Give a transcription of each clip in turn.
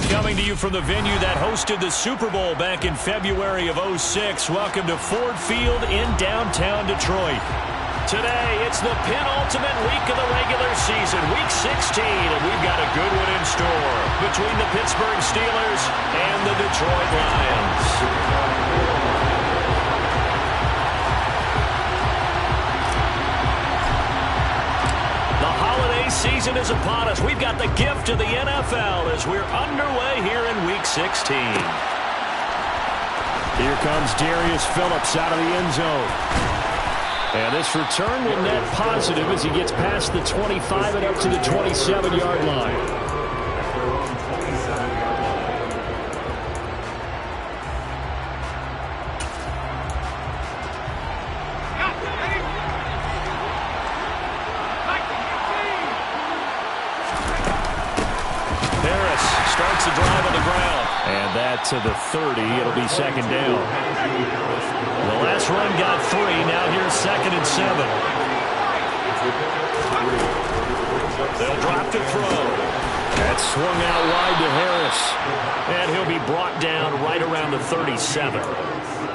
Coming to you from the venue that hosted the Super Bowl back in February of '06. Welcome to Ford Field in downtown Detroit. Today, it's the penultimate week of the regular season, Week 16, and we've got a good one in store between the Pittsburgh Steelers and the Detroit Lions. Season is upon us. We've got the gift of the NFL as we're underway here in Week 16. Here comes Darius Phillips out of the end zone. And this return will net positive as he gets past the 25 and up to the 27-yard line. To the 30. It'll be second down. The last run got 3. Now here's 2nd and 7. They'll drop to throw. That's swung out wide to Harris. And he'll be brought down right around the 37.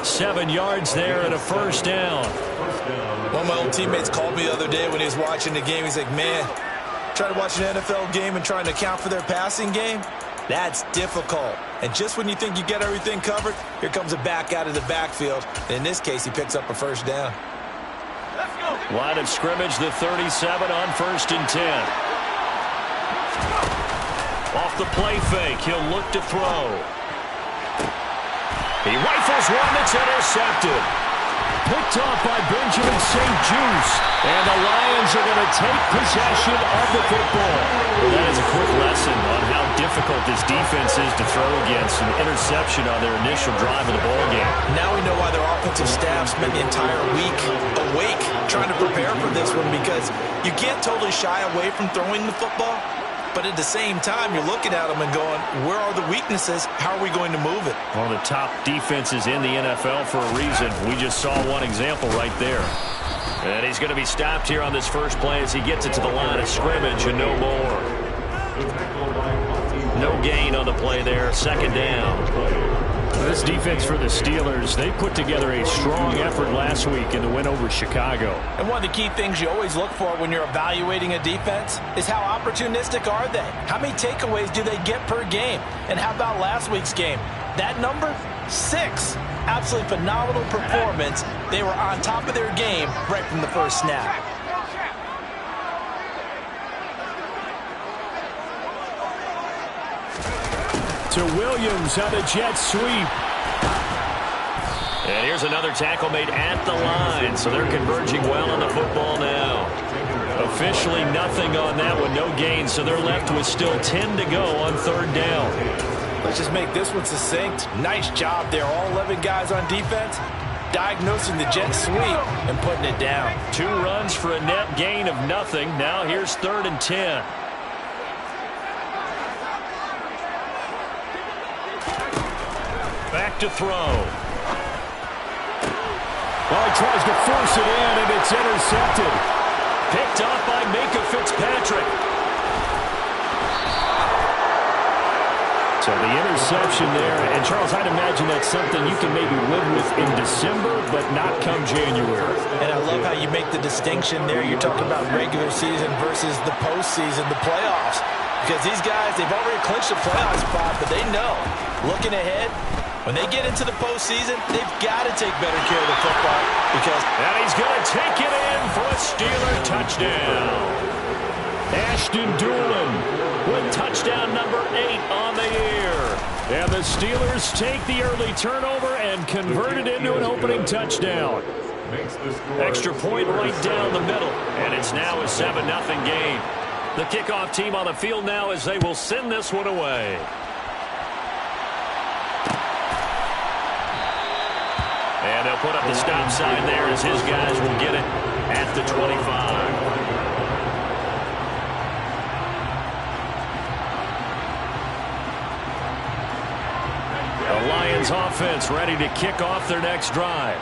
7 yards there and a first down. One of my old teammates called me the other day when he was watching the game. He's like, man, trying to watch an NFL game and trying to account for their passing game? That's difficult. And just when you think you get everything covered, here comes a back out of the backfield. In this case, he picks up a first down. Line of scrimmage, the 37 on 1st and 10. Off the play fake, he'll look to throw. He rifles one that's intercepted. Picked off by Benjamin St-Juste. And the Lions are going to take possession of the football. Well, that is a quick lesson on how difficult this defense is to throw against. An interception on their initial drive of the ballgame. Now we know why their offensive staff spent the entire week awake trying to prepare for this one, because you can't totally shy away from throwing the football. But at the same time, you're looking at them and going, where are the weaknesses? How are we going to move it? One of the top defenses in the NFL for a reason. We just saw one example right there. And he's going to be stopped here on this first play as he gets it to the line of scrimmage and no more. No gain on the play there. 2nd down. This defense for the Steelers, they put together a strong effort last week in the win over Chicago. And one of the key things you always look for when you're evaluating a defense is how opportunistic are they? How many takeaways do they get per game? And how about last week's game? That number? 6. Absolutely phenomenal performance. They were on top of their game right from the first snap. To Williams on the jet sweep. And here's another tackle made at the line, so they're converging well on the football now. Officially nothing on that one, no gain, so they're left with still 10 to go on 3rd down. Let's just make this one succinct. Nice job there, all 11 guys on defense, diagnosing the jet sweep and putting it down. 2 runs for a net gain of nothing. Now here's 3rd and 10. Back to throw. Well, he tries to force it in, and it's intercepted. Picked off by Minkah Fitzpatrick. So the interception there, and Charles, I'd imagine that's something you can maybe live with in December, but not come January. And I love how you make the distinction there. You're talking about regular season versus the postseason, the playoffs. Because these guys, they've already clinched a playoff spot, but they know, looking ahead, when they get into the postseason, they've got to take better care of the football. And he's going to take it in for a Steeler touchdown. Ashton Dulin with touchdown number 8 on the year. And the Steelers take the early turnover and convert it into an opening touchdown. Extra point right down the middle. And it's now a 7-0 game. The kickoff team on the field now as they will send this one away. And they'll put up the stop sign there as his guys will get it at the 25. The Lions offense ready to kick off their next drive.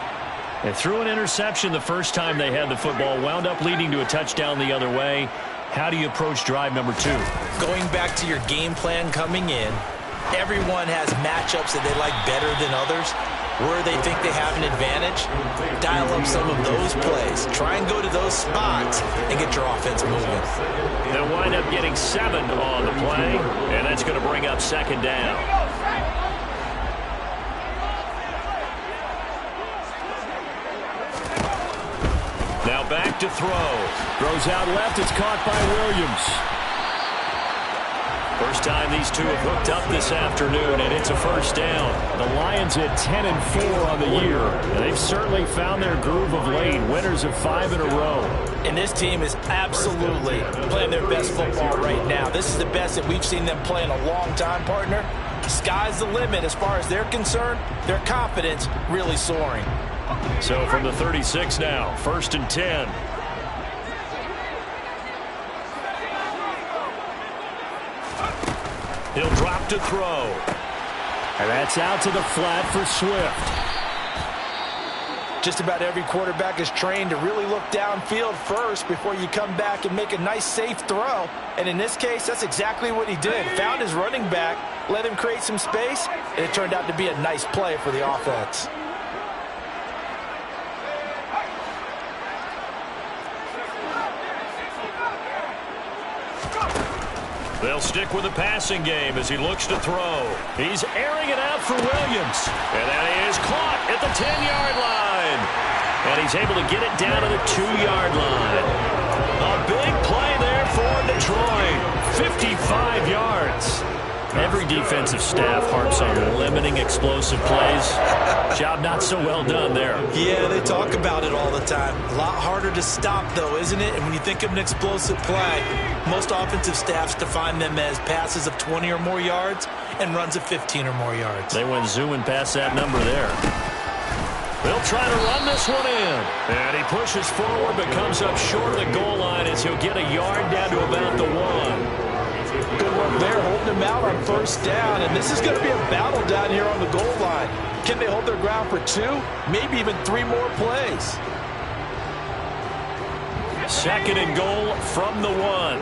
They threw an interception the first time they had the football, wound up leading to a touchdown the other way. How do you approach drive number 2? Going back to your game plan coming in, Everyone has matchups that they like better than others. Where they think they have an advantage, dial up some of those plays. Try and go to those spots and get your offense moving. They'll wind up getting 7 on the play, and that's going to bring up second down. Now back to throw. Throws out left. It's caught by Williams. First time these two have hooked up this afternoon, and it's a first down. The Lions at 10-4 on the year. And they've certainly found their groove of late. Winners of 5 in a row. And this team is absolutely playing their best football right now. This is the best that we've seen them play in a long time, partner. Sky's the limit as far as they're concerned. Their confidence really soaring. So from the 36 now, 1st and 10. He'll drop to throw. And that's out to the flat for Swift. Just about every quarterback is trained to really look downfield first before you come back and make a nice, safe throw. And in this case, that's exactly what he did. Found his running back, let him create some space, and it turned out to be a nice play for the offense. They'll stick with the passing game as he looks to throw. He's airing it out for Williams. And that is caught at the 10-yard line. And he's able to get it down to the 2-yard line. A big play there for Detroit. 55 yards. Every defensive staff harps on limiting explosive plays. Job not so well done there. Yeah, they talk about it all the time. A lot harder to stop, though, isn't it? And when you think of an explosive play, most offensive staffs define them as passes of 20 or more yards and runs of 15 or more yards. They went zooming past that number there. They'll try to run this one in. And he pushes forward but comes up short of the goal line as he'll get a yard down to about the 1. Good work there, holding him out on first down. And this is going to be a battle down here on the goal line. Can they hold their ground for 2, maybe even 3 more plays? 2nd and goal from the 1.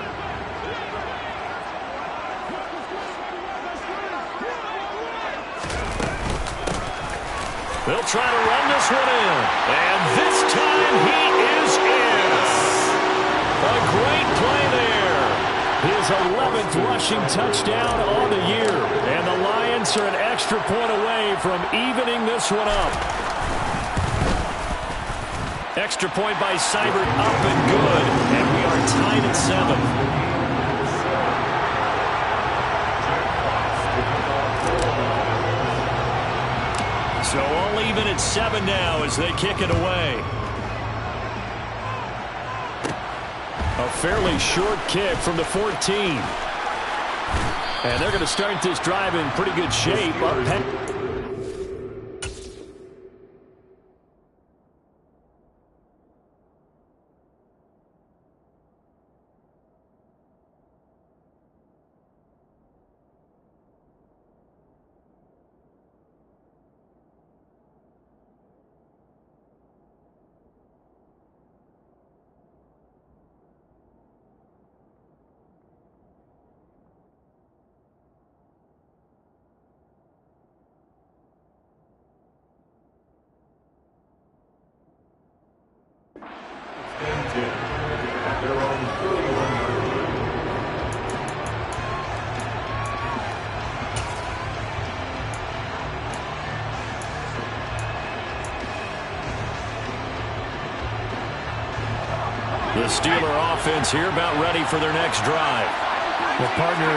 They'll try to run this one in. And this time he is in. A great play there. His 11th rushing touchdown on the year. And the Lions are an extra point away from evening this one up. Extra point by Seibert, up and good. And we are tied at 7. So all even at 7 now as they kick it away. A fairly short kick from the 14. And they're going to start this drive in pretty good shape. The Steeler offense here about ready for their next drive. Well, partner,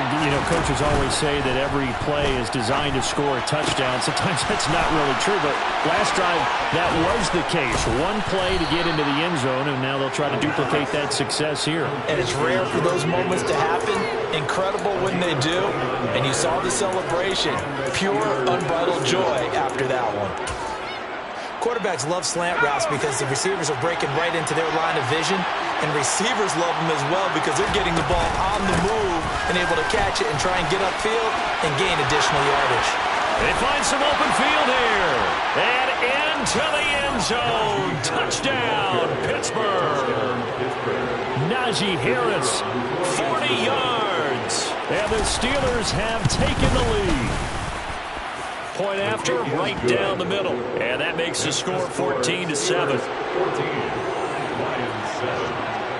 coaches always say that every play is designed to score a touchdown. Sometimes that's not really true, but last drive, that was the case. One play to get into the end zone, and now they'll try to duplicate that success here. And it's rare for those moments to happen. Incredible when they do. And you saw the celebration. Pure, unbridled joy after that one. Quarterbacks love slant routes because the receivers are breaking right into their line of vision, and receivers love them as well because they're getting the ball on the move and able to catch it and try and get upfield and gain additional yardage. They find some open field here. And into the end zone. Touchdown, Pittsburgh. Najee Harris. 40 yards. And the Steelers have taken the lead. Point after, right down the middle. And that makes the score 14-7.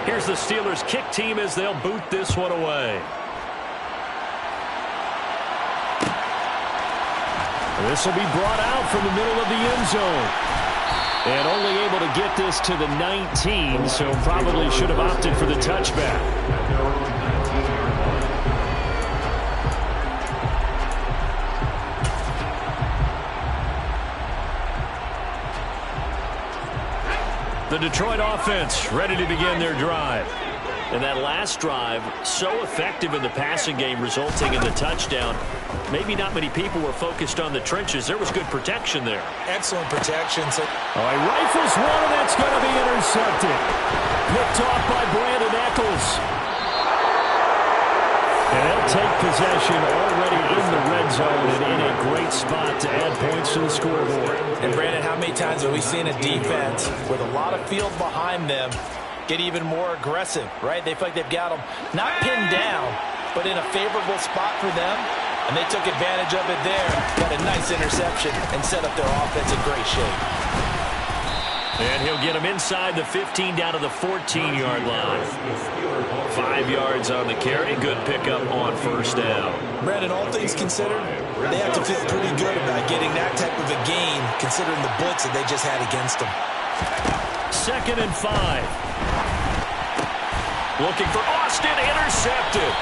Here's the Steelers kick team as they'll boot this one away. This will be brought out from the middle of the end zone. And only able to get this to the 19, so probably should have opted for the touchback. The Detroit offense ready to begin their drive. And that last drive, so effective in the passing game, resulting in the touchdown. Maybe not many people were focused on the trenches. There was good protection there. Excellent protection. All right, rifles one, and that's going to be intercepted. Picked off by Brandon Echols. And they'll take possession already in the red zone and in a great spot to add points to the scoreboard. And Brandon, how many times have we seen a defense with a lot of field behind them get even more aggressive, right? They feel like they've got them not pinned down, but in a favorable spot for them. And they took advantage of it there. Got a nice interception and set up their offense in great shape. And he'll get them inside the 15 down to the 14-yard line. 5 yards on the carry. Good pickup on first down. Brandon, all things considered, they have to feel pretty good about getting that type of a gain considering the blitz that they just had against them. 2nd and 5. Looking for Austin, intercepted.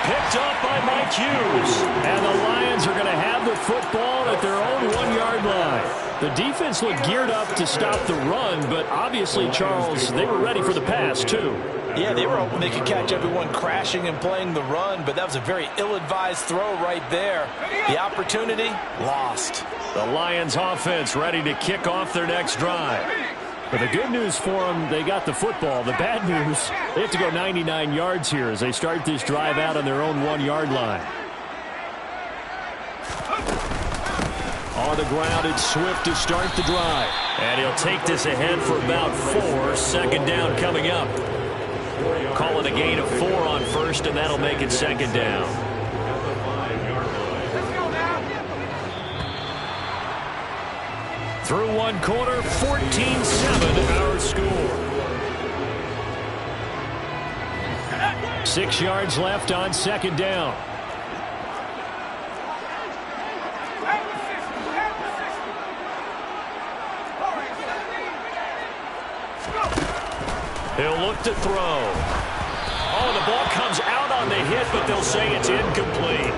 Picked up by Mike Hughes. And the Lions are going to have the football at their own 1-yard line. The defense looked geared up to stop the run, but obviously, Charles, they were ready for the pass, too. Yeah, they were hoping they could catch everyone crashing and playing the run, but that was a very ill-advised throw right there. The opportunity, lost. The Lions offense ready to kick off their next drive. But the good news for them, they got the football. The bad news, they have to go 99 yards here as they start this drive out on their own 1-yard line. On the ground, it's Swift to start the drive. And he'll take this ahead for about 4. 2nd down coming up. Call it a gain of 4 on first, and that'll make it 2nd down. Through one quarter, 14-7 our score. 6 yards left on 2nd down. He'll look to throw. Oh, the ball comes out on the hit, but they'll say it's incomplete.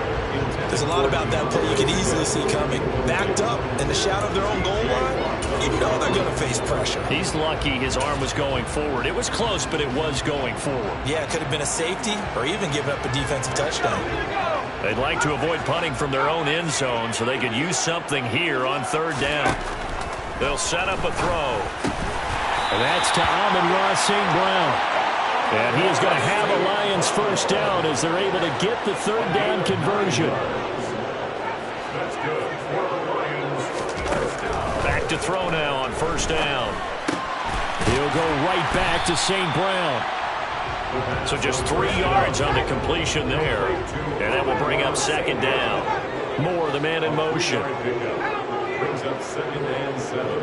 There's a lot about that play you could easily see coming. Backed up in the shadow of their own goal line, you know they're going to face pressure. He's lucky his arm was going forward. It was close, but it was going forward. Yeah, it could have been a safety or even given up a defensive touchdown. They'd like to avoid punting from their own end zone so they could use something here on 3rd down. They'll set up a throw. And that's to Amon-Ra St. Brown. And he is going to have a Lions first down as they're able to get the 3rd down conversion. Back to throw now on 1st down. He'll go right back to St. Brown. So just 3 yards on the completion there. And that will bring up 2nd down. Moore, the man in motion. Brings up 2nd and 7.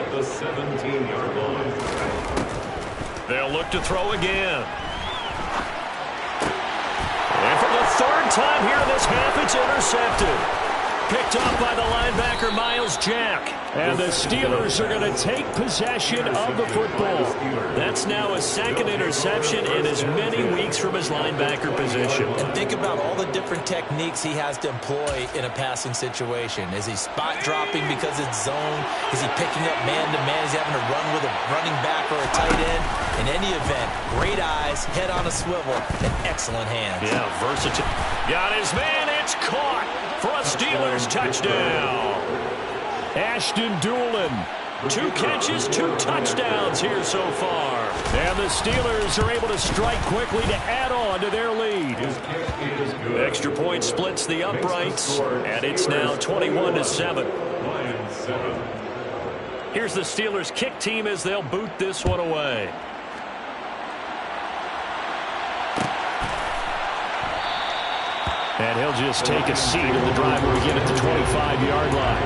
The 17-yard line. They'll look to throw again. And for the 3rd time here in this half, it's intercepted. Picked up by the linebacker, Myles Jack. And the Steelers are going to take possession of the football. That's now his 2nd interception in as many weeks from his linebacker position. And think about all the different techniques he has to employ in a passing situation. Is he spot dropping because it's zone? Is he picking up man-to-man? Is he having to run with a running back or a tight end? In any event, great eyes, head on a swivel, and excellent hands. Yeah, versatile. Got his man, it's caught for a Steelers touchdown. Ashton Dulin, 2 catches, 2 touchdowns here so far. And the Steelers are able to strike quickly to add on to their lead. Extra point splits the uprights, and it's now 21-7. Here's the Steelers kick team as they'll boot this one away. And he'll just take a seat, and the drive will begin at the 25-yard line.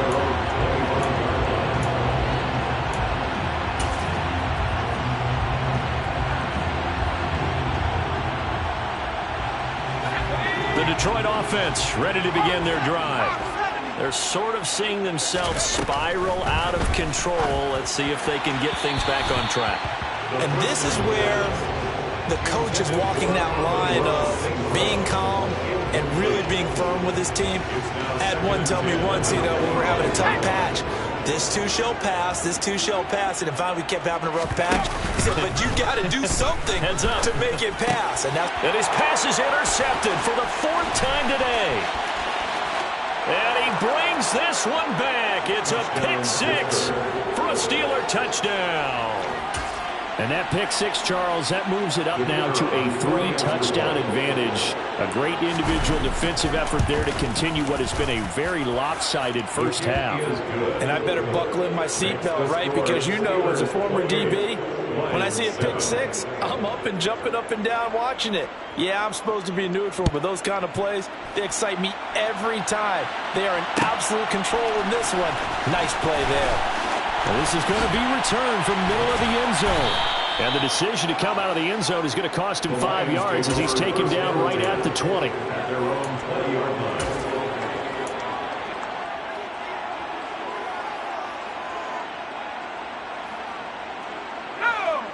The Detroit offense ready to begin their drive. They're sort of seeing themselves spiral out of control. Let's see if they can get things back on track. And this is where the coach is walking that line of being calm and really being firm with his team. I had one tell me once, when we're having a tough patch, this too shall pass, this too shall pass. And if we kept having a rough patch, he said, but you got to do something Heads up to make it pass. And his pass is intercepted for the 4th time today. And he brings this one back. It's a pick 6 for a Steeler touchdown. And that pick 6, Charles, that moves it up now to a 3-touchdown advantage. A great individual defensive effort there to continue what has been a very lopsided first half. And I better buckle in my seatbelt, right? Because as a former DB, when I see a pick 6, I'm up and jumping up and down watching it. Yeah, I'm supposed to be neutral, but those kind of plays, they excite me every time. They are in absolute control in this one. Nice play there. Well, this is going to be returned from middle of the end zone. And the decision to come out of the end zone is going to cost him 5 yards as he's taken down right at the 20. At their own 20-yard line.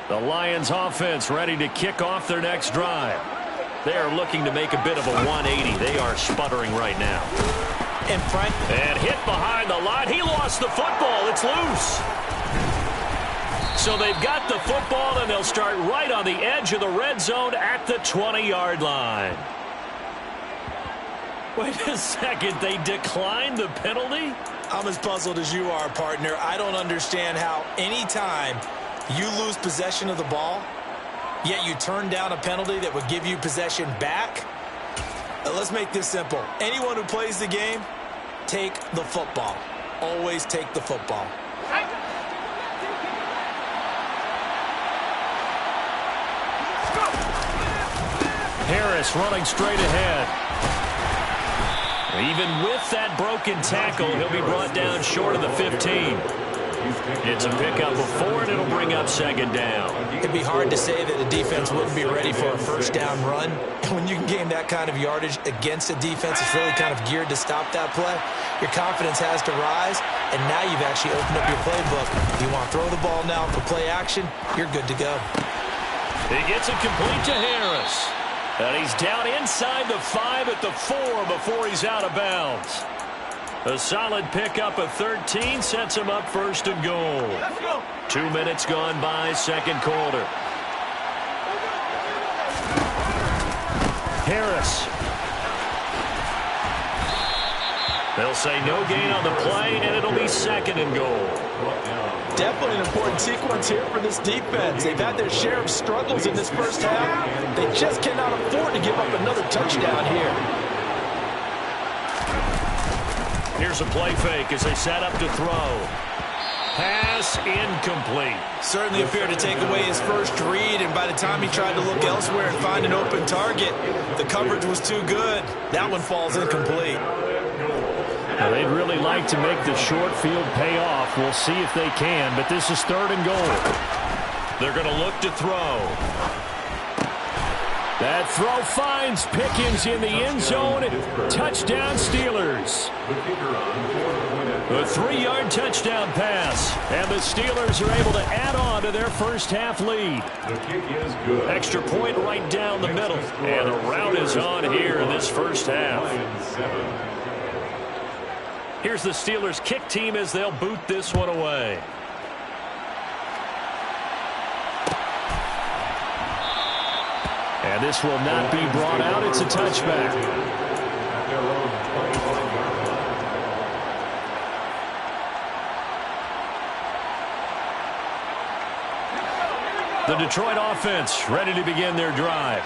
The Lions offense ready to kick off their next drive. They are looking to make a bit of a 180. They are sputtering right now. In front. And hit behind the line. He lost the football. It's loose. So they've got the football, and they'll start right on the edge of the red zone at the 20-yard line. Wait a second. They declined the penalty? I'm as puzzled as you are, partner. I don't understand how any time you lose possession of the ball, yet you turn down a penalty that would give you possession back. Let's make this simple. Anyone who plays the game, take the football. Always take the football. Harris running straight ahead. Even with that broken tackle, he'll be brought down short of the 15. It's a pickup of 4, and it'll bring up 2nd down. It'd be hard to say that a defense wouldn't be ready for a first down run. And when you can gain that kind of yardage against a defense that's really kind of geared to stop that play, your confidence has to rise, and now you've actually opened up your playbook. You want to throw the ball now for play action, you're good to go. He gets it complete to Harris. And he's down inside the 5 at the 4 before he's out of bounds. A solid pickup of 13 sets him up 1st and goal. 2 minutes gone by, 2nd quarter. Harris. They'll say no gain on the play, and it'll be 2nd and goal. Definitely an important sequence here for this defense. They've had their share of struggles in this first half. They just cannot afford to give up another touchdown here. Here's a play fake as they set up to throw. Pass incomplete. Certainly appeared to take away his first read, and by the time he tried to look elsewhere and find an open target, the coverage was too good. That one falls incomplete. Now, they'd really like to make the short field pay off. We'll see if they can, but this is 3rd and goal. They're going to look to throw. That throw finds Pickens in the end zone. Touchdown, Steelers. A 3-yard touchdown pass. And the Steelers are able to add on to their first half lead. The kick is good. Extra point right down the middle. And the route is on here in this first half. Here's the Steelers kick team as they'll boot this one away. And this will not be brought out. It's a touchback. The Detroit offense ready to begin their drive.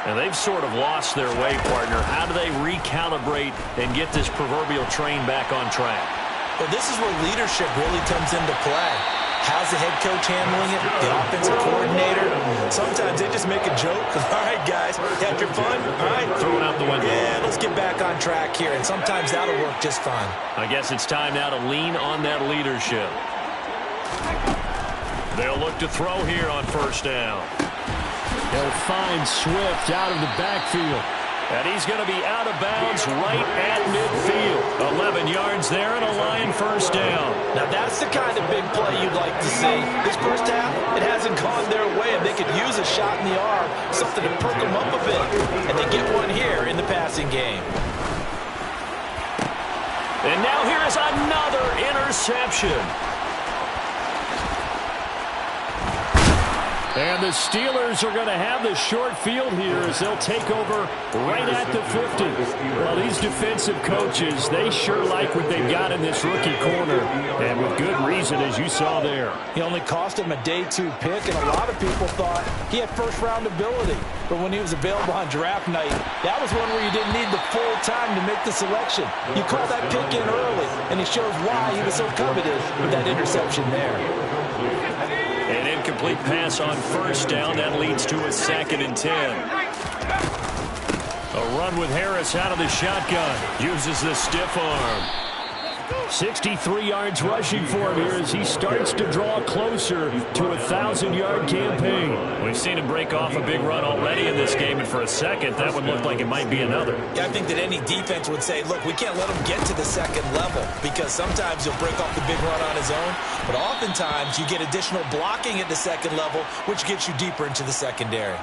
And they've sort of lost their way, partner. How do they recalibrate and get this proverbial train back on track? Well, this is where leadership really comes into play. How's the head coach handling it? The offensive coordinator? Sometimes they just make a joke. All right, guys, had your fun? All right. Throw it out the window. Yeah, let's get back on track here, and sometimes that'll work just fine. I guess it's time now to lean on that leadership. They'll look to throw here on first down. They'll find Swift out of the backfield. And he's going to be out of bounds right at midfield. 11 yards there and a Lion first down. Now that's the kind of big play you'd like to see. This first half, it hasn't gone their way, and they could use a shot in the arm, something to perk them up a bit. And they get one here in the passing game. And now here is another interception. And the Steelers are going to have the short field here as they'll take over right at the 50. Well, these defensive coaches, they sure like what they've got in this rookie corner. And with good reason, as you saw there. He only cost him a day 2 pick, and a lot of people thought he had first-round ability. But when he was available on draft night, that was one where you didn't need the full time to make the selection. You call that pick in early, and it shows why he was so coveted with that interception there. An incomplete pass on first down. That leads to a 2nd and 10. A run with Harris out of the shotgun. Uses the stiff arm. 63 yards rushing for him here as he starts to draw closer to a 1,000-yard campaign. We've seen him break off a big run already in this game, and for a second, that one looked like it might be another. Yeah, I think that any defense would say, look, we can't let him get to the second level because sometimes he'll break off the big run on his own, but oftentimes you get additional blocking at the second level, which gets you deeper into the secondary.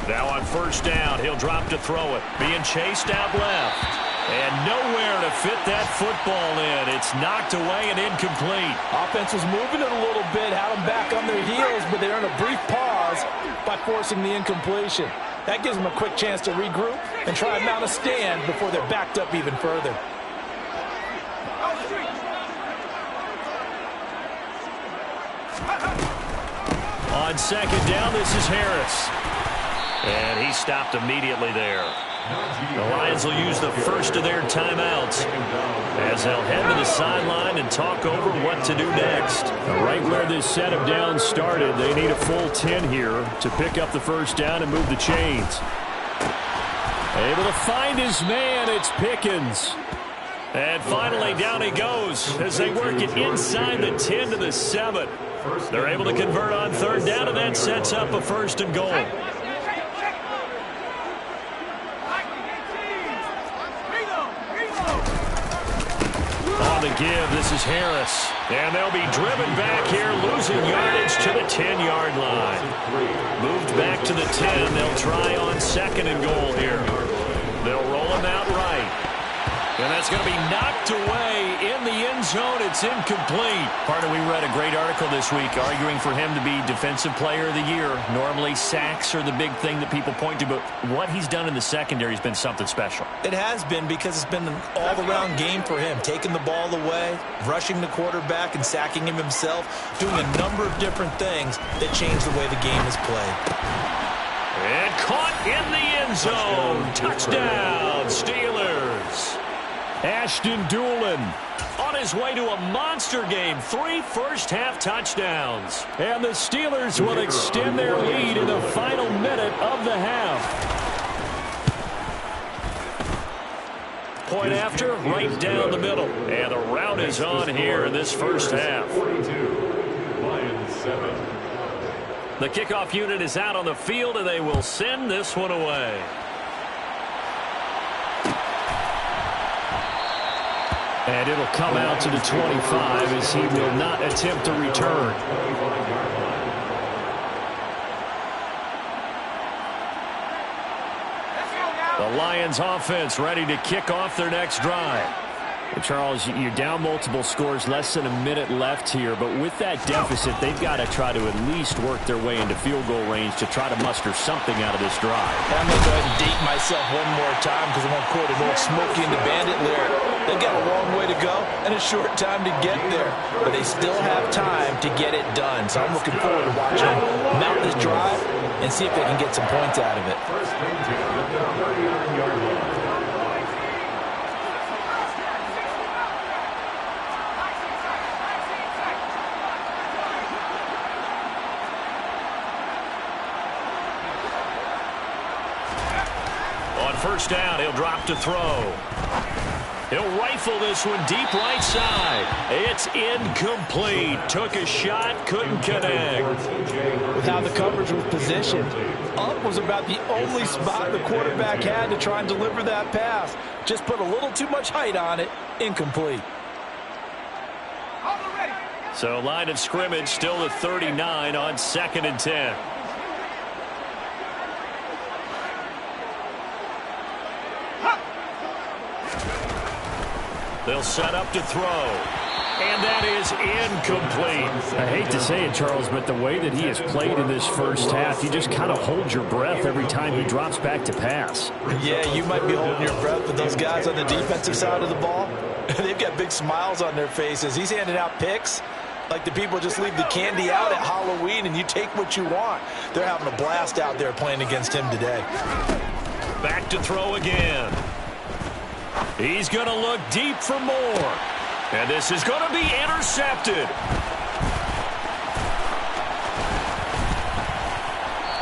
Now on first down, he'll drop to throw it. Being chased out left. And nowhere to fit that football in. It's knocked away and incomplete. Offense was moving it a little bit, had them back on their heels, but they're in a brief pause by forcing the incompletion. That gives them a quick chance to regroup and try and mount a stand before they're backed up even further. On second down, this is Harris. And he stopped immediately there. The Lions will use the first of their timeouts as they'll head to the sideline and talk over what to do next. Right where this set of downs started, they need a full 10 here to pick up the first down and move the chains. Able to find his man, it's Pickens. And finally down he goes as they work it inside the 10 to the 7. They're able to convert on third down, and that sets up a 1st and goal. On the give, this is Harris. And they'll be driven back here, losing yardage to the 10-yard line. Moved back to the 10. They'll try on 2nd and goal here. They'll roll him out right. And that's going to be knocked away in the end zone. It's incomplete. Partner, we read a great article this week arguing for him to be Defensive Player of the Year. Normally, sacks are the big thing that people point to, but what he's done in the secondary has been something special. It has been because it's been an all-around game for him, taking the ball away, rushing the quarterback, and sacking him himself, doing a number of different things that change the way the game is played. And caught in the end zone. Touchdown, Steelers. Ashton Dulin on his way to a monster game. 3 first-half touchdowns. And the Steelers will extend their lead in the final minute of the half. Point after, right down the middle. And the route is on here in this first half. 42, Lions 7. The kickoff unit is out on the field, and they will send this one away. And it'll come out to the 25 as he will not attempt to return. The Lions offense ready to kick off their next drive. And Charles, you're down multiple scores, less than a minute left here. But with that deficit, they've got to try to at least work their way into field goal range to try to muster something out of this drive. I'm going to go ahead and date myself one more time because I'm going to quote an old Smokey and the Bandit lyric. They've got a long way to go and a short time to get there, but they still have time to get it done. So I'm looking forward to watching them mount this drive and see if they can get some points out of it. First and 10 at the 39-yard line. On first down, he'll drop to throw. He'll rifle this one deep right side. It's incomplete. Took a shot, couldn't connect. With how the coverage was positioned, up was about the only spot the quarterback had to try and deliver that pass. Just put a little too much height on it. Incomplete. So line of scrimmage still at 39 on 2nd and 10. They'll set up to throw. And that is incomplete. I hate to say it, Charles, but the way that he has played in this first half, you just kind of hold your breath every time he drops back to pass. Yeah, you might be holding your breath, but those guys on the defensive side of the ball, they've got big smiles on their faces. He's handing out picks like the people just leave the candy out at Halloween and you take what you want. They're having a blast out there playing against him today. Back to throw again. He's going to look deep for more. And this is going to be intercepted.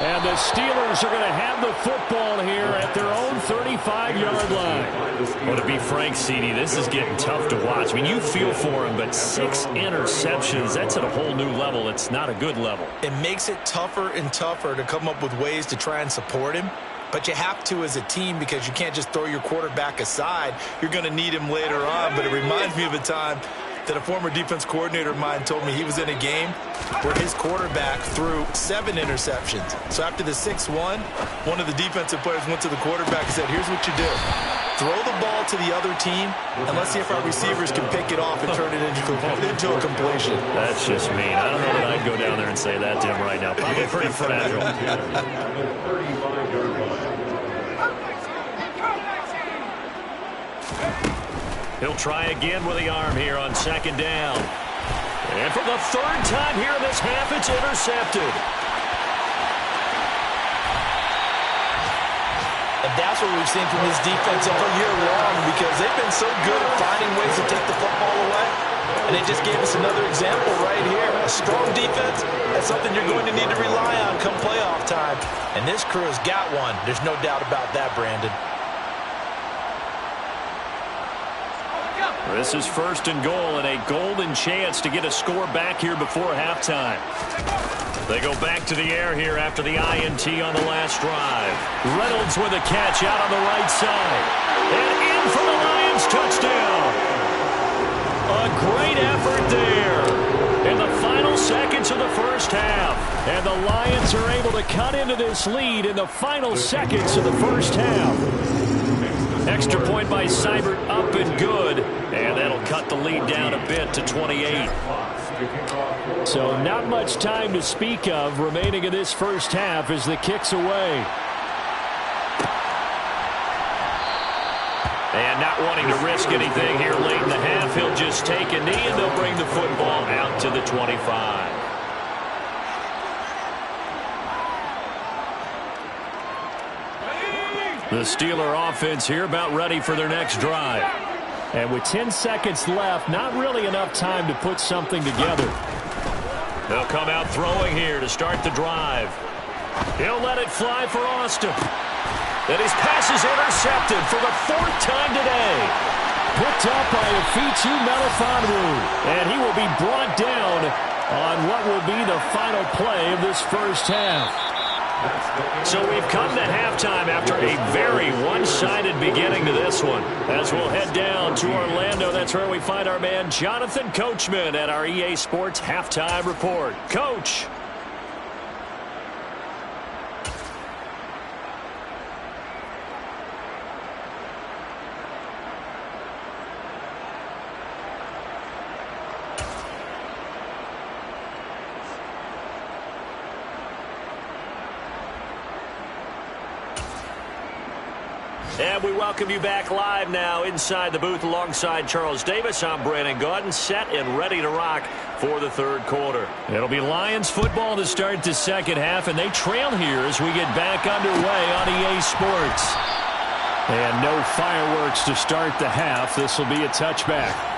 And the Steelers are going to have the football here at their own 35-yard line. Well, to be frank, CD, this is getting tough to watch. I mean, you feel for him, but 6 interceptions, that's at a whole new level. It's not a good level. It makes it tougher and tougher to come up with ways to try and support him. But you have to as a team because you can't just throw your quarterback aside. You're going to need him later on. But it reminds me of a time that a former defense coordinator of mine told me he was in a game where his quarterback threw 7 interceptions. So after the 6-1, one of the defensive players went to the quarterback and said, here's what you do. Throw the ball to the other team, and let's see if our receivers can pick it off and turn it into a completion. That's just mean. I don't know that I'd go down there and say that to him right now. Probably pretty fragile. He'll try again with the arm here on 2nd down. And for the 3rd time here in this half, it's intercepted. And that's what we've seen from this defense all year long because they've been so good at finding ways to take the football away. And they just gave us another example right here. A strong defense, that's something you're going to need to rely on come playoff time. And this crew has got one. There's no doubt about that, Brandon. This is 1st and goal and a golden chance to get a score back here before halftime. They go back to the air here after the INT on the last drive. Reynolds with a catch out on the right side. And in for the Lions touchdown. A great effort there in the final seconds of the first half. And the Lions are able to cut into this lead in the final seconds of the first half. Extra point by Seibert, up and good. And that'll cut the lead down a bit to 28. So not much time to speak of remaining in this first half as the kick's away. And not wanting to risk anything here late in the half, he'll just take a knee and they'll bring the football out to the 25. The Steeler offense here about ready for their next drive. And with 10 seconds left, not really enough time to put something together. They'll come out throwing here to start the drive. He'll let it fly for Austin. And his pass is intercepted for the 4th time today. Picked up by Afitu Melifonwu. And he will be brought down on what will be the final play of this first half. So we've come to halftime after a very one-sided beginning to this one. As we'll head down to Orlando, that's where we find our man Jonathan Coachman at our EA Sports Halftime Report. Coach. And we welcome you back live now inside the booth alongside Charles Davis. I'm Brandon Gaudin, set and ready to rock for the third quarter. It'll be Lions football to start the second half, and they trail here as we get back underway on EA Sports. And no fireworks to start the half. This will be a touchback.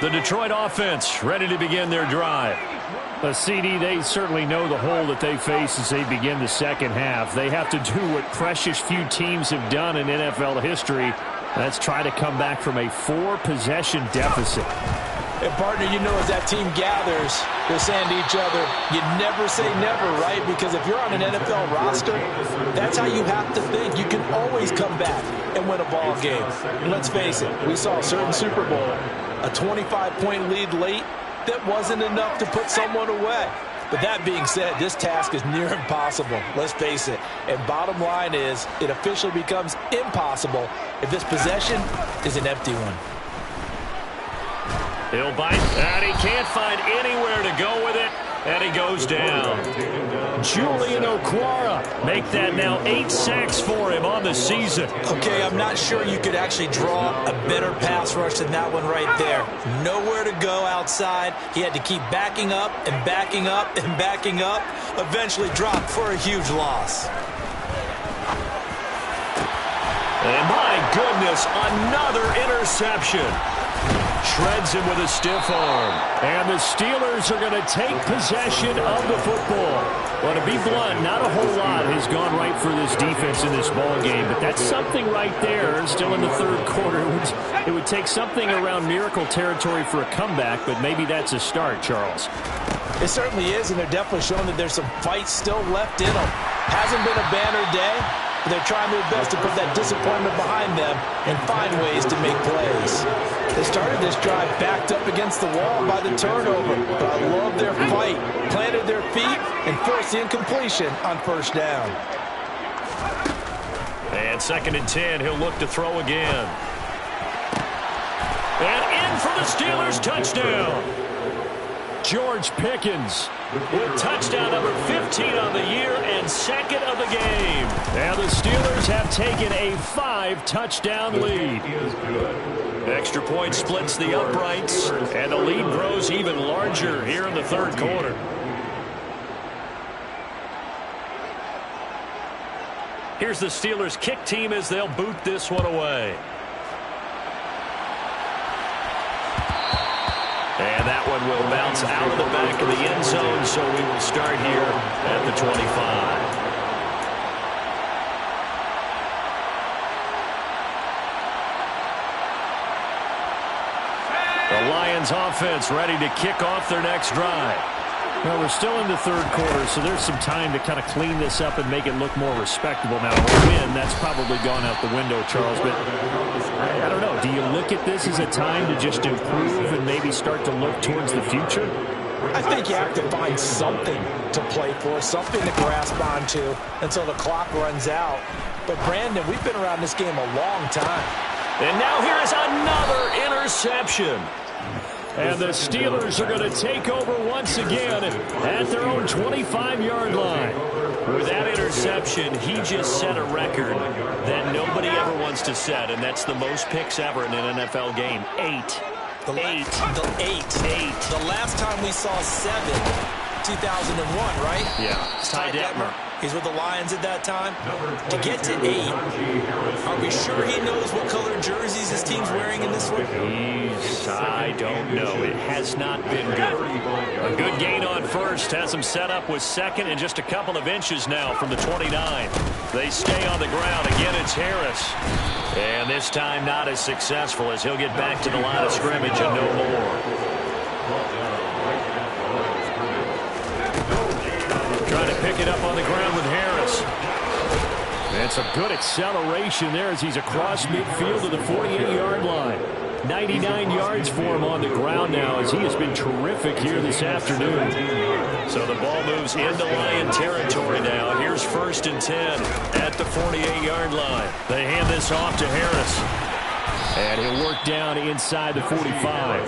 The Detroit offense ready to begin their drive. CD, they certainly know the hole that they face as they begin the second half. They have to do what precious few teams have done in NFL history. That's try to come back from a 4-possession deficit. And, partner, you know as that team gathers, they're saying to each other, you never say never, right? Because if you're on an NFL roster, that's how you have to think. You can always come back and win a ball game. And let's face it, we saw a certain Super Bowl, a 25-point lead late, that wasn't enough to put someone away. But that being said, this task is near impossible. Let's face it. And bottom line is, it officially becomes impossible if this possession is an empty one. He'll bite, and he can't find anywhere to go with it, and he goes down. Julian Okwara make that now 8 sacks for him on the season. Okay, I'm not sure you could actually draw a better pass rush than that one right there. Nowhere to go outside. He had to keep backing up and backing up and backing up. Eventually dropped for a huge loss. And my goodness, another interception. Shreds him with a stiff arm. And the Steelers are going to take possession of the football. Well, to be blunt, not a whole lot has gone right for this defense in this ball game, but that's something right there. Still in the third quarter. It would take something around miracle territory for a comeback, but maybe that's a start, Charles. It certainly is, and they're definitely showing that there's some fight still left in them. Hasn't been a banner day, but they're trying their best to put that disappointment behind them and find ways to make plays. They started this drive backed up against the wall by the turnover, but I love their fight, planted their feet, and forced the incompletion on first down. And 2nd and 10, he'll look to throw again. And in for the Steelers, touchdown. George Pickens with touchdown number 15 on the year and 2nd of the game. Now the Steelers have taken a 5-touchdown lead. Extra point splits the uprights, and the lead grows even larger here in the third quarter. Here's the Steelers kick team as they'll boot this one away. And that one will bounce out of the back of the end zone, so we will start here at the 25. The Lions offense ready to kick off their next drive. Well, we're still in the third quarter, so there's some time to kind of clean this up and make it look more respectable. Now, a win, that's probably gone out the window, Charles, but I don't know. Do you look at this as a time to just improve and maybe start to look towards the future? I think you have to find something to play for, something to grasp onto until the clock runs out. But, Brandon, we've been around this game a long time. And now here is another interception. And the Steelers are going to take over once again at their own 25-yard line. With that interception, he just set a record that nobody ever wants to set, and that's the most picks ever in an NFL game. 8. The last time we saw 7, 2001, right? Yeah. Ty Detmer. He's with the Lions at that time. To get to 8, are we sure he knows what color jerseys his team's wearing in this one? I don't know. It has not been good. A good gain on first. Has him set up with 2nd and just a couple of inches now from the 29. They stay on the ground. Again, it's Harris. And this time not as successful as he'll get back to the line of scrimmage and no more. Trying to pick it up on the ground with Harris. And some good acceleration there as he's across midfield to the 48-yard line. 99 yards for him on the ground now as he has been terrific here this afternoon. So the ball moves into Lion territory now. Here's 1st and 10 at the 48-yard line. They hand this off to Harris. And he'll work down inside the 45.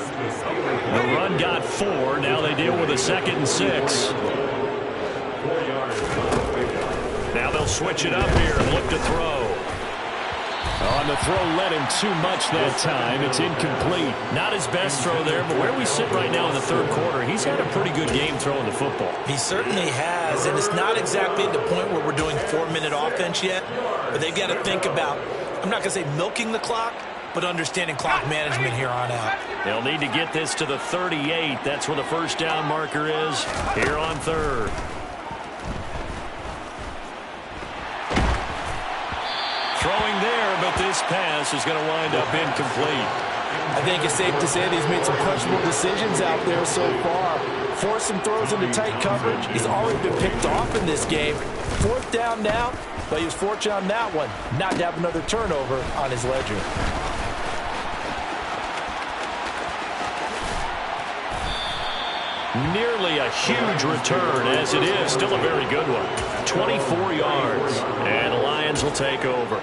The run got 4. Now they deal with a 2nd and 6. Now they'll switch it up here and look to throw. On the throw led him too much that time. It's incomplete. Not his best throw there, but where we sit right now in the 3rd quarter, he's had a pretty good game throwing the football. He certainly has, and it's not exactly at the point where we're doing 4-minute offense yet, but they've got to think about, I'm not going to say milking the clock, but understanding clock management here on out. They'll need to get this to the 38. That's where the 1st down marker is here on 3rd. Throwing there, but this pass is going to wind up incomplete. I think it's safe to say that he's made some questionable decisions out there so far. Forced some throws into tight coverage. He's already been picked off in this game. 4th down now, but he was fortunate on that one not to have another turnover on his ledger. Nearly a huge return, as it is still a very good one. 24 yards, and the Lions will take over.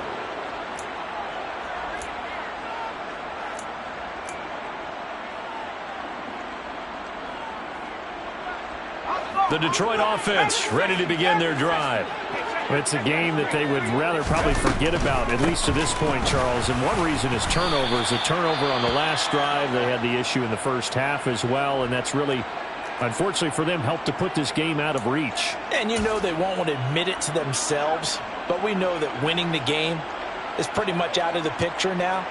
The Detroit offense ready to begin their drive. It's a game that they would rather probably forget about, at least to this point, Charles. And one reason is turnovers. A turnover on the last drive. They had the issue in the first half as well, and that's really, unfortunately for them, helped to put this game out of reach. And you know they won't want to admit it to themselves, but we know that winning the game is pretty much out of the picture now.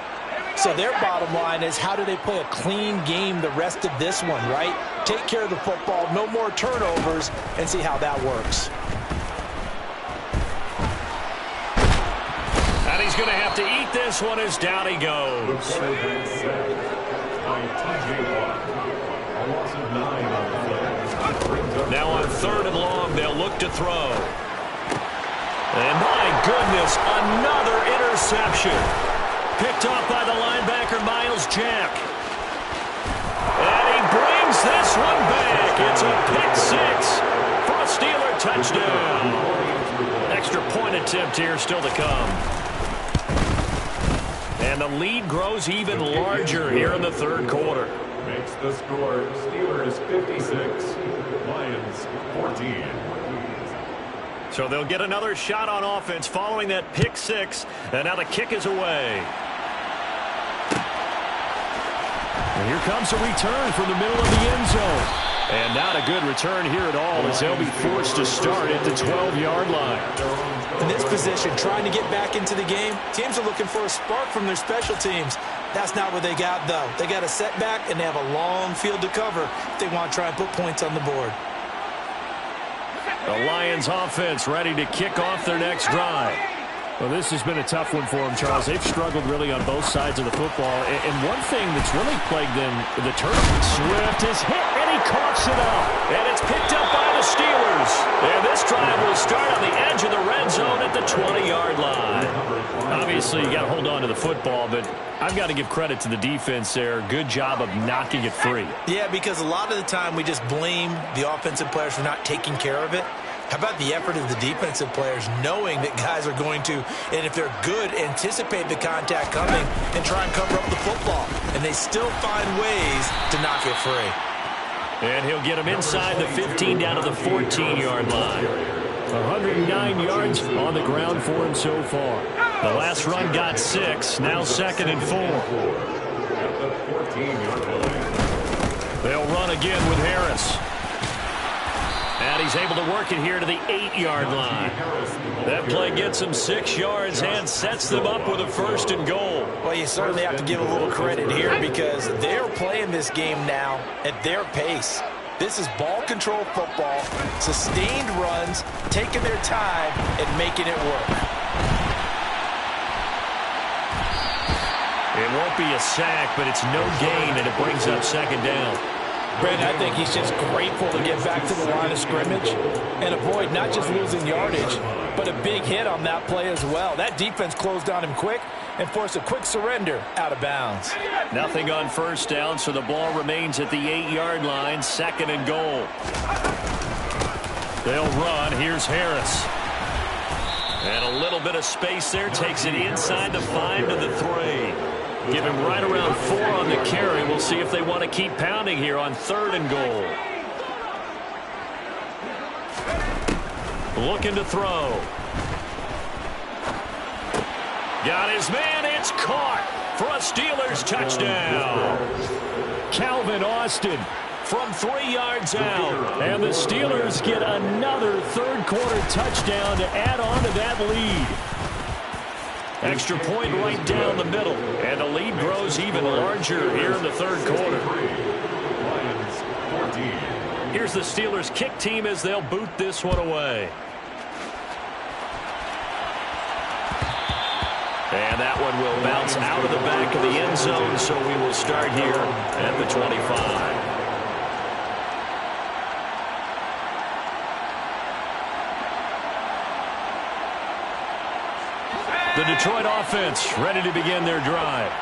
So their bottom line is, how do they play a clean game the rest of this one, right? Take care of the football, no more turnovers, and see how that works. And he's going to have to eat this one as down he goes. Now on 3rd and long, they'll look to throw. And my goodness, another interception. Picked off by the linebacker, Miles Jack. And he brings this one back. It's a pick-6 for a Steeler touchdown. Extra point attempt here still to come. And the lead grows even larger here in the 3rd quarter. Makes the score Steelers 56, Lions 14. So they'll get another shot on offense following that pick-6. And now the kick is away. And here comes a return from the middle of the end zone. And not a good return here at all, as they'll be forced to start at the 12-yard line. In this position, trying to get back into the game, teams are looking for a spark from their special teams. That's not what they got, though. They got a setback, and they have a long field to cover if they want to try and put points on the board. The Lions offense ready to kick off their next drive. Well, this has been a tough one for them, Charles. They've struggled really on both sides of the football. And one thing that's really plagued them, the turnover. Swift is hit, and he coughs it up. And it's picked up by the Steelers. And this drive will start on the edge of the red zone at the 20-yard line. Obviously, you got to hold on to the football, but I've got to give credit to the defense there. Good job of knocking it free. Yeah, because a lot of the time we just blame the offensive players for not taking care of it. How about the effort of the defensive players knowing that guys are going to, and if they're good, anticipate the contact coming and try and cover up the football. And they still find ways to knock it free. And he'll get him inside the 15 down to the 14-yard line. 109 yards on the ground for him so far. The last run got 6, now 2nd and 4. They'll run again with Harris. And he's able to work it here to the 8-yard line. That play gets him 6 yards and sets them up with a 1st and goal. Well, you certainly have to give a little credit here because they're playing this game now at their pace. This is ball control football, sustained runs, taking their time and making it work. It won't be a sack, but it's no gain, and it brings up 2nd down. Brandon, I think he's just grateful to get back to the line of scrimmage and avoid not just losing yardage, but a big hit on that play as well. That defense closed on him quick, and force a quick surrender out of bounds. Nothing on first down, so the ball remains at the 8-yard line, 2nd and goal. They'll run. Here's Harris. And a little bit of space there. Takes it inside the 5 to the 3. Give him right around 4 on the carry. We'll see if they want to keep pounding here on 3rd and goal. Looking to throw. Got his man. It's caught for a Steelers touchdown. Calvin Austin from 3 yards out. And the Steelers get another third-quarter touchdown to add on to that lead. Extra point right down the middle. And the lead grows even larger here in the third quarter. Here's the Steelers kick team as they'll boot this one away. And that one will bounce out of the back of the end zone, so we will start here at the 25. The Detroit offense ready to begin their drive.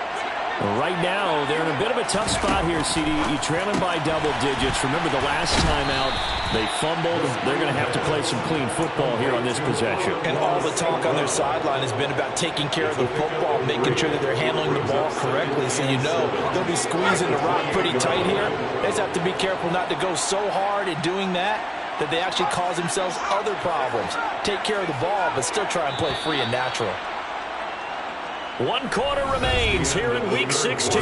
Right now, they're in a bit of a tough spot here, CD. You're trailing by double digits. Remember the last time out, they fumbled. They're going to have to play some clean football here on this possession. And all the talk on their sideline has been about taking care of the football, making sure that they're handling the ball correctly. So you know they'll be squeezing the rock pretty tight here. They just have to be careful not to go so hard in doing that they actually cause themselves other problems. Take care of the ball, but still try and play free and natural. 1 quarter remains here in Week 16.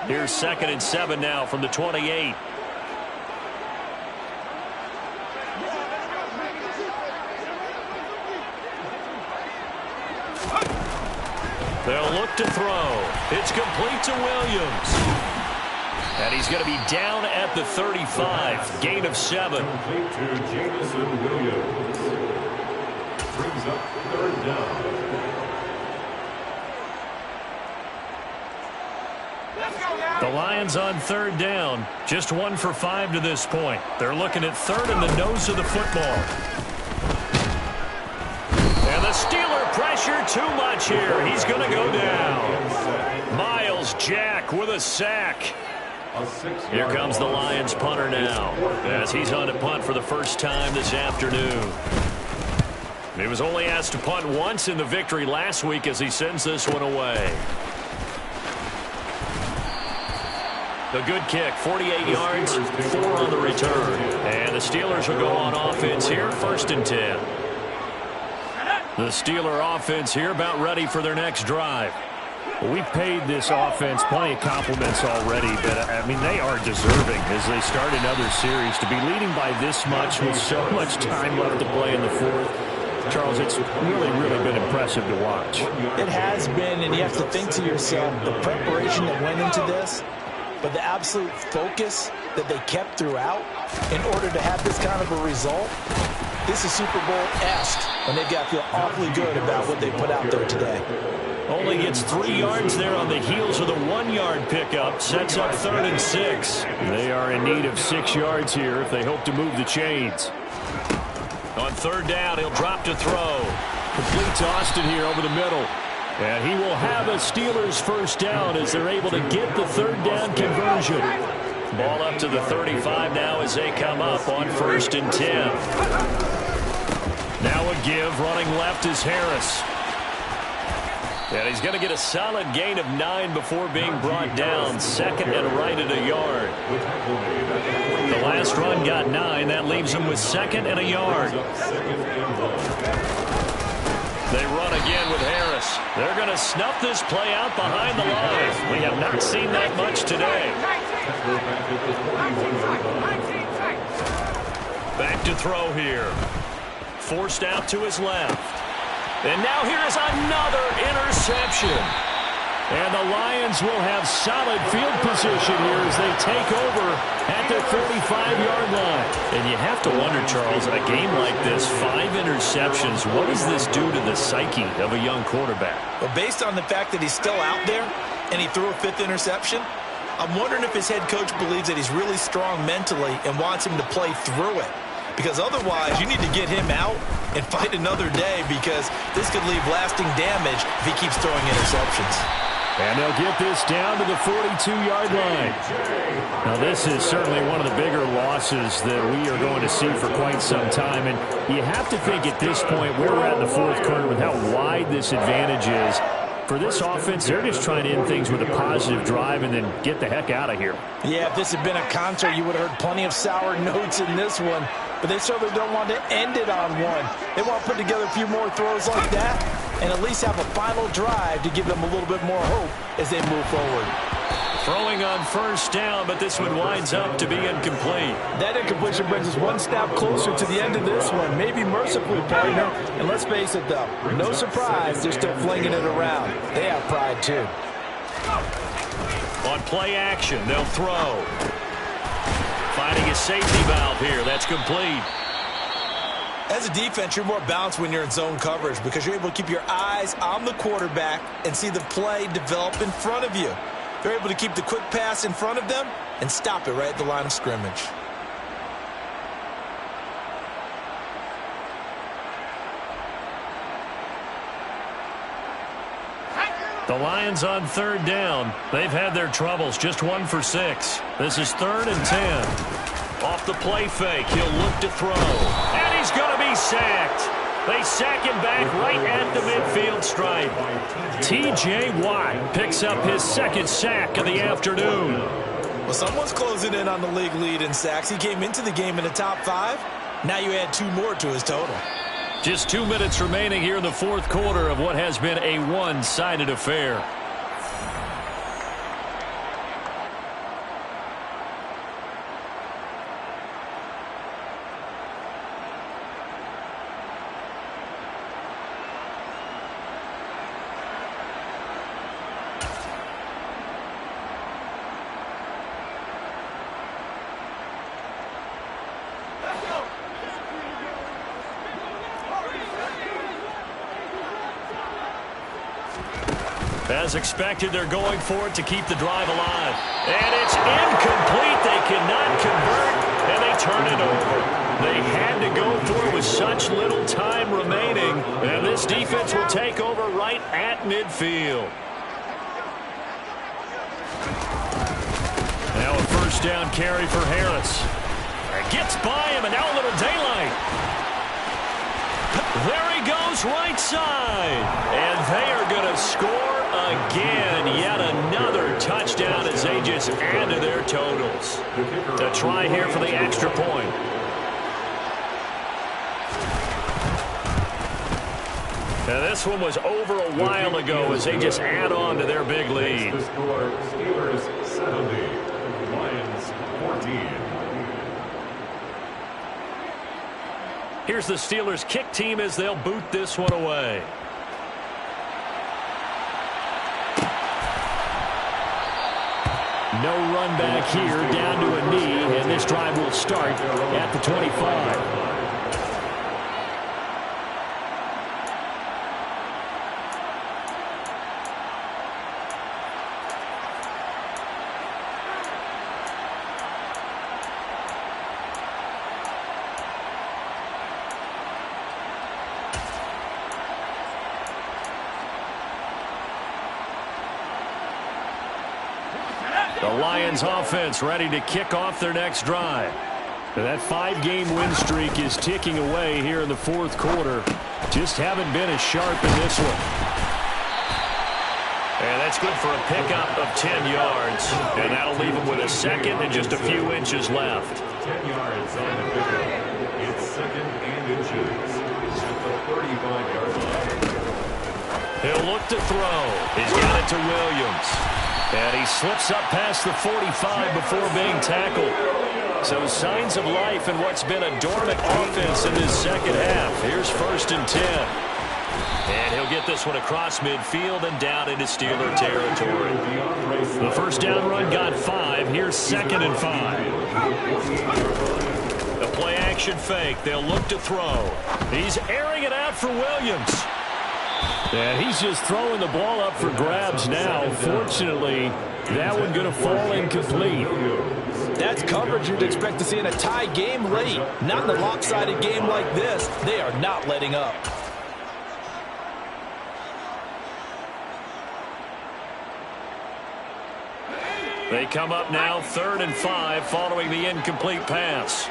Here's 2nd and 7 now from the 28. They'll look to throw. It's complete to Williams. And he's going to be down at the 35. Gain of 7. Complete to Jameson Williams. Brings up 3rd down. The Lions on 3rd down. Just 1 for 5 to this point. They're looking at 3rd in the nose of the football. And the Steeler pressure too much here. He's going to go down. Miles Jack with a sack. Here comes the Lions punter now, as he's on to punt for the first time this afternoon. He was only asked to punt once in the victory last week as he sends this one away. The good kick, 48 yards, 4 on the return. And the Steelers will go on offense here, 1st and 10. The Steeler offense here about ready for their next drive. We've paid this offense plenty of compliments already, but, I mean, they are deserving as they start another series. To be leading by this much with so much time left to play in the 4th, Charles, it's really, really been impressive to watch. It has been, and you have to think to yourself, the preparation that went into this, but the absolute focus that they kept throughout in order to have this kind of a result. This is Super Bowl-esque, and they've got to feel awfully good about what they put out there today. Only gets 3 yards there on the heels of the 1-yard pickup. Sets up 3rd and 6. They are in need of 6 yards here if they hope to move the chains. On 3rd down, he'll drop to throw. Complete to Austin here over the middle. And he will have a Steelers first down as they're able to get the 3rd down conversion. Ball up to the 35 now as they come up on 1st and 10. Now a give. Running left is Harris. And he's going to get a solid gain of 9 before being brought down. 2nd and right at a yard. The last run got 9. That leaves him with 2nd and a yard. They run again with Harris. They're going to snuff this play out behind the line. We have not seen that much today. Back to throw here. Forced out to his left. And now here is another interception. And the Lions will have solid field position here as they take over at the 35-yard line. And you have to wonder, Charles, a game like this, 5 interceptions, what does this do to the psyche of a young quarterback? Well, based on the fact that he's still out there and he threw a 5th interception, I'm wondering if his head coach believes that he's really strong mentally and wants him to play through it. Because otherwise, you need to get him out and fight another day, because this could leave lasting damage if he keeps throwing interceptions. And they'll get this down to the 42-yard line. Now, this is certainly one of the bigger losses that we are going to see for quite some time. And you have to think at this point, where we're at in the fourth quarter, with how wide this advantage is, for this offense, they're just trying to end things with a positive drive and then get the heck out of here. Yeah, if this had been a concert, you would have heard plenty of sour notes in this one. But they certainly don't want to end it on one. They want to put together a few more throws like that and at least have a final drive to give them a little bit more hope as they move forward. Throwing on first down, but this one winds up to be incomplete. That incompletion brings us one step closer to the end of this one. Maybe mercifully, partner. And let's face it, though, no surprise, they're still flinging it around. They have pride, too. On play action, they'll throw. Finding a safety valve here. That's complete. As a defense, you're more balanced when you're in zone coverage because you're able to keep your eyes on the quarterback and see the play develop in front of you. They're able to keep the quick pass in front of them and stop it right at the line of scrimmage. The Lions on third down. They've had their troubles. Just 1 for 6. This is 3rd and 10. Off the play fake, he'll look to throw. And he's going to be sacked. They sack him back right at the midfield stripe. T.J. Watt picks up his 2nd sack of the afternoon. Well, someone's closing in on the league lead in sacks. He came into the game in the top 5. Now you add 2 more to his total. Just 2 minutes remaining here in the fourth quarter of what has been a one-sided affair. As expected, they're going for it to keep the drive alive. And it's incomplete. They cannot convert, and they turn it over. They had to go for it with such little time remaining, and this defense will take over right at midfield. Now a first down carry for Harris. Gets by him, and now a little daylight. There he goes, right side. And they are going to score again. Yet another touchdown as they just add to their totals. To try here for the extra point. Now this one was over a while ago as they just add on to their big lead. Steelers 70, Lions 14. Here's the Steelers kick team as they'll boot this one away. No run back here, down to a knee, and this drive will start at the 25. The Lions offense ready to kick off their next drive. That 5-game win streak is ticking away here in the fourth quarter. Just haven't been as sharp in this one. And that's good for a pickup of 10 yards. And that'll leave him with a second and just a few inches left. 10 yards on the pickup. It's 2nd and inches at the 35-yard line. He'll look to throw. He's got it to Williams. And he slips up past the 45 before being tackled. So signs of life in what's been a dormant offense in this second half. Here's 1st and 10. And he'll get this one across midfield and down into Steeler territory. The first down run got 5. Here's 2nd and 5. The play action fake. They'll look to throw. He's airing it out for Williams. And he's just throwing the ball up for grabs now. Fortunately, That one going to fall incomplete. That's coverage you'd expect to see in a tie game late. Not in a lopsided game like this. They are not letting up. They come up now 3rd and 5 following the incomplete pass.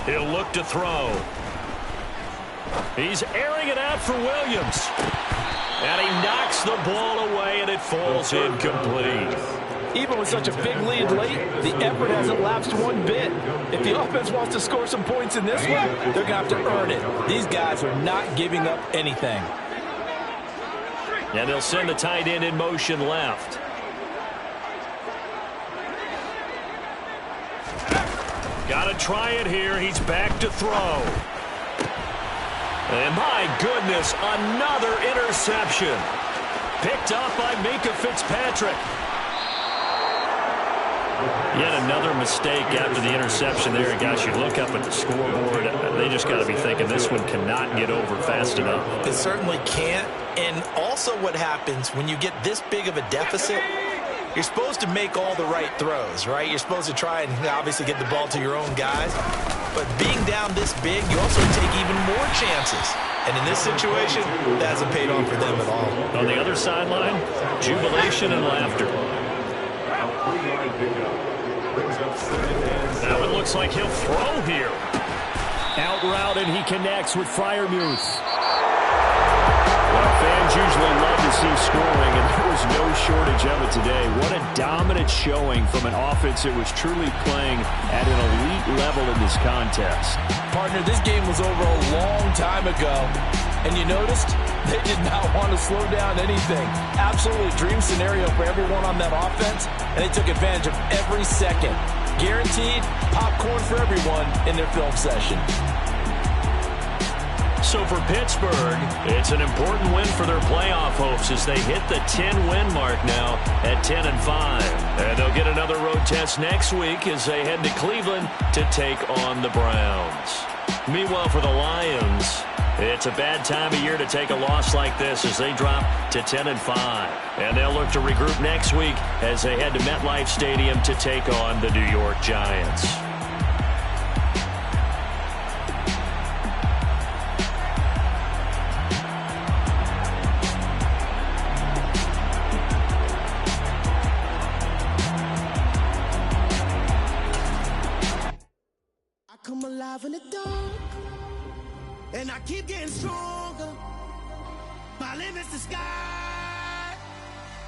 He'll look to throw. He's airing it out for Williams. And he knocks the ball away, and it falls incomplete. Even with such a big lead late, the effort hasn't lapsed one bit. If the offense wants to score some points in this one, they're going to have to earn it. These guys are not giving up anything. And they'll send the tight end in motion left. Got to try it here. He's back to throw. And my goodness, another interception. Picked up by Minkah Fitzpatrick. Yet another mistake after the interception there. And guys, you look up at the scoreboard, they just got to be thinking this one cannot get over fast enough. It certainly can't. And also what happens when you get this big of a deficit, you're supposed to make all the right throws, right? You're supposed to try and obviously get the ball to your own guys. But being down this big, you also take even more chances. And in this situation, that hasn't paid off for them at all. On the other sideline, jubilation and laughter. Now it looks like he'll throw here. Out route, and he connects with Freiermuth. Well, fans usually love to see scoring, and there was no shortage of it today. What a dominant showing from an offense that was truly playing at an elite level in this contest. Partner, this game was over a long time ago, and you noticed they did not want to slow down anything. Absolutely a dream scenario for everyone on that offense, and they took advantage of every second. Guaranteed popcorn for everyone in their film session. So for Pittsburgh, it's an important win for their playoff hopes as they hit the 10-win mark now at 10-5. And they'll get another road test next week as they head to Cleveland to take on the Browns. Meanwhile, for the Lions, it's a bad time of year to take a loss like this as they drop to 10-5. And they'll look to regroup next week as they head to MetLife Stadium to take on the New York Giants. Come alive in the dark, and I keep getting stronger. My limit's the sky.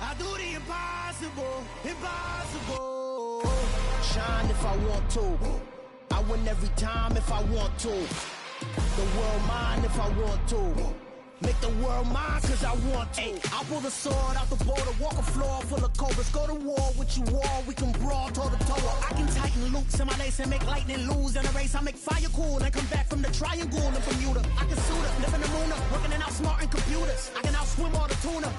I do the impossible, impossible. Shine if I want to. I win every time if I want to. The world mine if I want to. Make the world mine cause I want to. I pull the sword out the border, walk a floor full of cobras. Go to war with you all, we can brawl toe to toe. I can tighten loops in my lace and make lightning lose in a race. I make fire cool and come back from the triangle in Bermuda. I can suit up, live in the moon up, working and outsmarting computers. I can outswim all the tuna.